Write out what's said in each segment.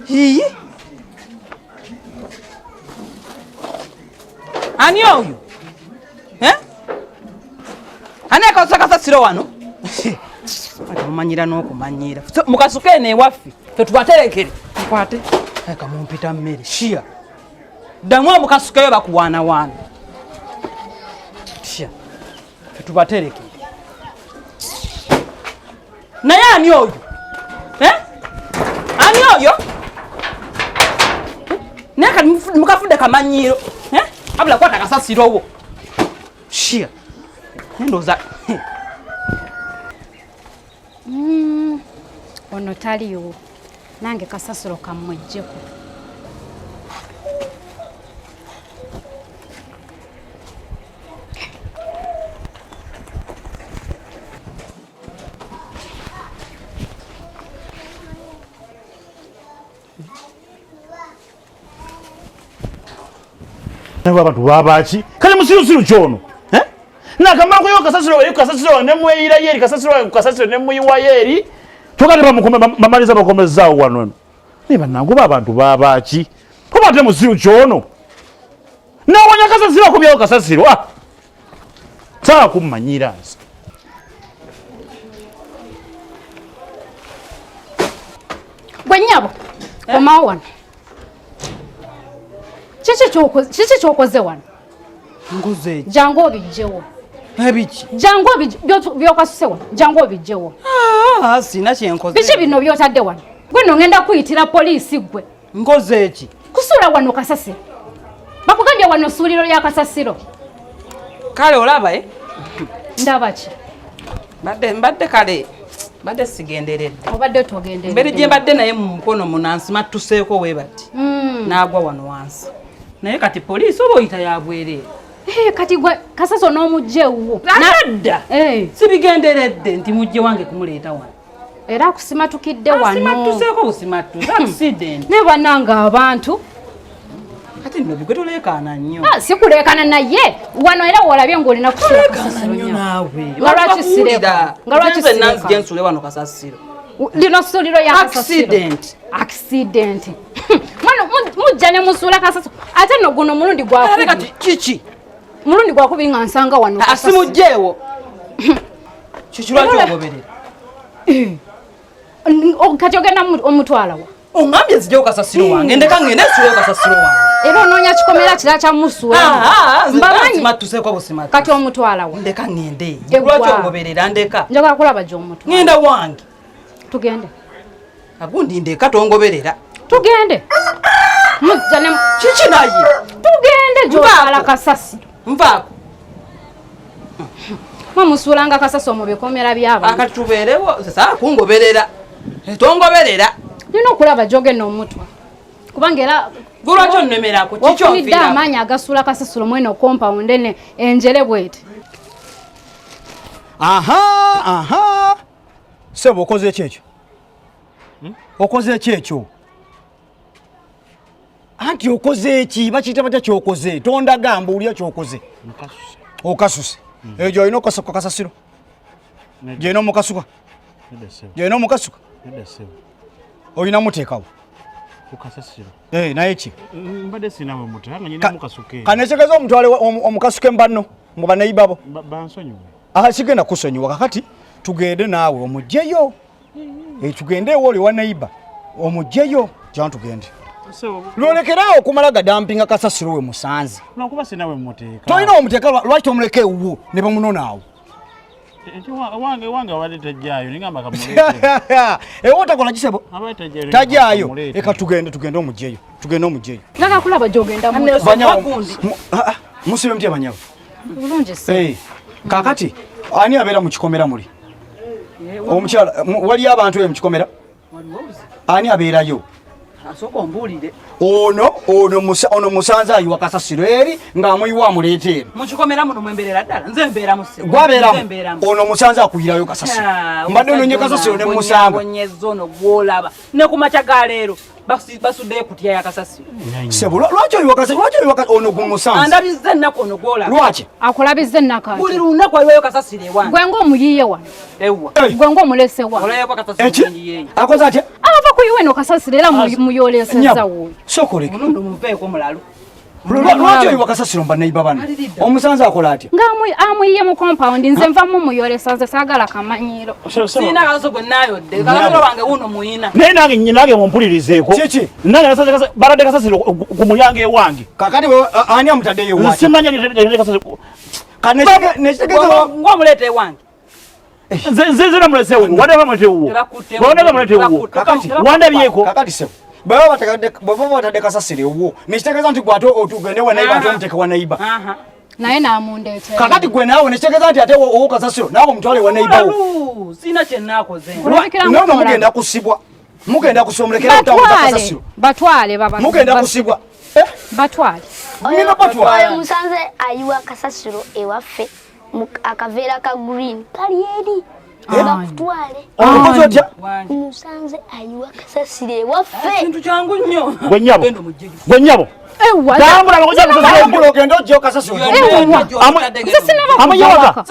Iyi. Ani oyo? Aneka kasasiro wano. Atamanyira n'okumanyira. Mukasuke ne waffi. Tetubaterekere. Kwate. Eka mumpita mmere. Shia. Damwa mukasukeyo bakuwana wana. Shia. Tetubaterekere. Naye ani oyo? Ani oyo? Neka mukafude kamanyiro. Abula kwata kasasiro wo. Shia. Ndoza. Ono taliyo. Nange kasasiro kamwejjeko. Abantu babachi kale musirusiru chono nakamako yo kasasiro nemweyira yeri kasasiro nemwiwa yeri tokati bamaliza bakomezaawo wano niba nangu abantu babachi pobate musiru chono nawonya kasasiro kubyawo kasasiro saa kumanyira nsi Gwenyabo omawano Chichi chokoze wano. Nguze. Jango obijjewo. Ebiki. Jango byokasuse wano. Jango obijjewo. Sina kyenkoze. Biki bino byotadde wano. Gwe no ngenda kuyitira poliisi gwe. Ngoze eki. Kusula wano kasasiro. Bakugambye wano suliro lya kasasiro. Kale olaba Ndaba ki? Mbadde kale. Mbadde sigenderedde. Obadde togenderedde. Mbere gye mbadde naye mu mukono munansi mattuseeko we bati. Naagwa wano wansi. Naye kati poliisi oba oyita yabwerere. Kati gwe kasasiro n'omugjewo. Nadda. Sibigenderedde nti mujje wange kumuleeta wano. Era akusimatukidde wano. Simattuseeko busimattuze. Accident. Ne bananga abantu. Kati nno bigwe toleekaana nnyo. Sikuleekana naye wano era wolabye ng'olina kusula kasasiro nnyo. Nga lwaki sireka? Nga lwaki sireka? Nansi gye nsule wano kasasiro. Lino suliro ya kasasiro. Accident. Mwana mujja ne musula kasasiro. Ate no guno mulundi gwa kubi. Kati kiki? Mulundi gwa kubi nga nsanga wano kasasiro. Asimujjeewo. Kikirwa kyogoberera. Kati ogenda omutwala wa. Ongambye nzijjewo kasasiro wange. Ndeka ngende nsulewo kasasiro wange. Era onoonya kikomera kira kya musuula. Mbamanyi mattuseeko busimatu. Kati omutwala wa. Ndeka ngende. Lwaki ogoberera ndeka? Njagala kulaba gy'omutwala. Ngenda wange. Tugende. Agundi ndeka tongoberera. Tugende. Mujja ne kiki naye. Tugende gy'otwala kasasiro. Nvaako. Musuulanga kasasiro mu bikomera by'abantu. Akati tubeerewo sasa kungoberera. Tongoberera. Nina okulaba gy'ogenda omutwa. Kubanga era lwaki onnemerako kiki onfiirako? Ofunidde amaanyi agasuula kasasiro mweno compound ene enjere bwete. Aha. Sebo okoze ekyo. Okoze ekyo. Anti okoze eki bakiyita batya kyokoze. Tonda gamba ulya kyokoze. Okasuse. Ejo olina okasako kasasiro. Jeno mukasuka. Jeno mukasuka. Olina muteekawo. Okasasiro. Naye ki? Mbadde sinawe mutanga nyina mukasuke. Kanekegeza omutwale omukasuke mbanno mu banayibabo. Bansonyiwe. Kigenda kusonyiwa kakati tugende naawe omugyeyo. Tugende woli wa nayiba omugyeyo jana tugende. Lwolekerawo okumala gadampinga kasasiro we musanze. Nakuba sinawe muteeka. Tolina omuteeka lwaki omuleke ewo ne bamunonaawo. Wange wali tajjaayo ningamba kamuleke. Ewo takola kisebo. Tajjaayo. Eka tugende omugyeyo. Njagala kulaba gy'ogenda mu. Musibe mutya banyawo. Bulungi se. Kakati ani abeera mu kikomera muli? Omukyala wali abantu mu kikomera? Ani abeerayo? asooka ombulire ono musanze ayiwa kasasiro eri ng'amuyiwa amuleeta eno mukikomera muno mwembeerera ddala nze mbeeramu gwabeeramu ono musanze akuyirayo kasasiro mbadde ononye kasasiro ne musanga onyeza ono gwolaba ne ku makya ga leero basuddeyo kutya ya kasasiro sebo lwaki oyiwa kasasiro lwaki oyiwa ono gumusanze andabizza ennaku ono gwolaba lwaki akulabizza ennaku buli lunaku ayiwayo kasasiro ewange gwe ng'omuyiye wano ewa gwe ng'omulese wano olayeko kasasiro yeeyo akoze atya ava kuyiwa eno kasasiro era muyolesezza wuuyo sokoleke munundo mumpeeko mulalo lwaki oyiwa kasasiro mbannayiba bano omusanze akola atya ng'amuyiye mu compound nze nvamu muyolesa nze saagala kamanyiiro siina kalaso gwe naayodde kasasiro wange wuno muyina naye nange mumpulirizeeko kiki nange baladde kasasiro ku mulyango ewange kakati ani amutaddeyo ewange simanya kasasiro ng'omuleeta ewange nze namulesewo wandeka muletewo wandeka muletewo wandabyeko kakati sebo bweba batadde kasasiro ewwo nekitegeeza nti gwate otugende wanaiba ate omuteka wanaiba naye n'amundeetera kakati gwe naawe nekitegeeza nti ate owo kasasiro naawe omutwale wanaibawo siina kyenaakoze nono mugenda kusibwa mugenda kusomulekera otamuta kasasiro batwale baba mugenda kusibwa batwale nina batwale oyo musanze ayiwa kasasiro ewaffe akaveera ka green kali eri bakutwale okoze otya musanze ayiwa kasasiro ewaffe kintu kyangu nnyo gwe nnyabo tambula tambula ogende ogyeyo kasasiro amuyewaka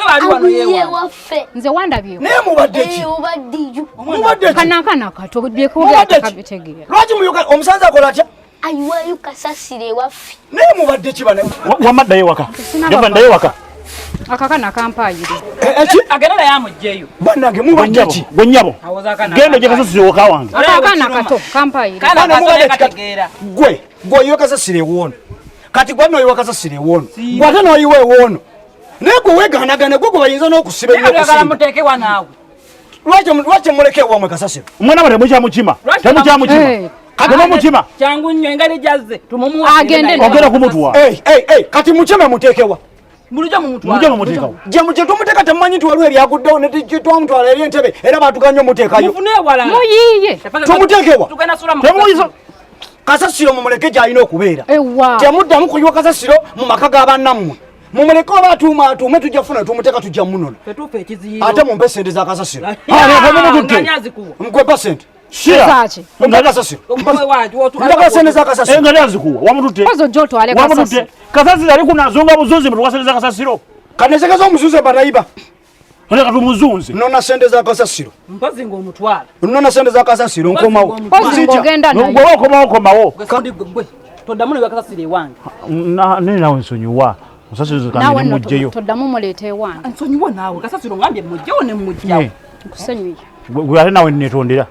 ewaffe nze wandabyewo naye mubadde ki obaddijo mubadde ki kanakana kato byekubyatakabitegeera lwaki muyuga omusanze akola atya ayiwayo kasasiro ewaffe naye mubadde ki bane wamaddayo waka ndaddayo waka akakana kampayire eki agenda naye amugjeyo bannange mubadde ki gwe nnyabo genda ogye kasasiro waka wange akakana kato kampayire gwe oyiwe kasasiro ewoono kati gwe noyiwa kasasiro ewoono gwate noyiwa ewoono naye gwe weeganagane gwe gwe bayinza n'okusiba muteekewa naawe lwaki muleke ewamwe kasasiro omwana we temukyamukima temukyamukima kati nomukima kyangu nnyo engeri gyazze ogenda kumutwa kati mukime muteekewa bulijjo mujja mumuteekawo gye tumuteeka temumanyi nti waliwo eryaguddewo netwamutwala eri entebe era baatuganya omuteekayo muyiiye tumuteekewa temuyiso kasasiro mumuleke gyalina okubeera ewa temuddamu kuyiwa kasasiro mu maka g'abannammwe mumuleke oba atuume tujja funa tumuteeka tujja munono ate mumpe sente za kasasiro mukwe pasente zaki kasasiro ndagala sente za kasasiro engani azikuwa wamututte ozo gyotwale wamututte kasasiro ali kunazunga buzunzi mutuwasente za kasasiro kanesegeza omuzuze banayiba oleka tumuzunze nona sente za kasasiro mpozi ng'omutwala nona sente za kasasiro nkomawo pozi ng'ogenda naye gwe okomawo gwe toddamu ne kasasiro ewange nene nawe nsonyiwa musasiro nawe kange mujjeyo toddamu muleeta ewange nsonyiwa naawe kasasiro ngambye mujjewo ne mujjawo nkusonyiye gwe ate nawe netondera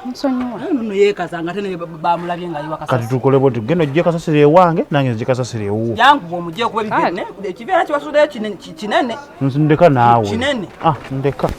nsonyiwa nono yeekazanga ate ne bamulabye ng'ayiwa kati kasasiro tukole boti genda ogye kasasiro ewange nange nzigye kasasiro ewuwo yangu omugjeyo kuba ekibeera kibasuddeyo kinene ndeka naawe kinene ndeka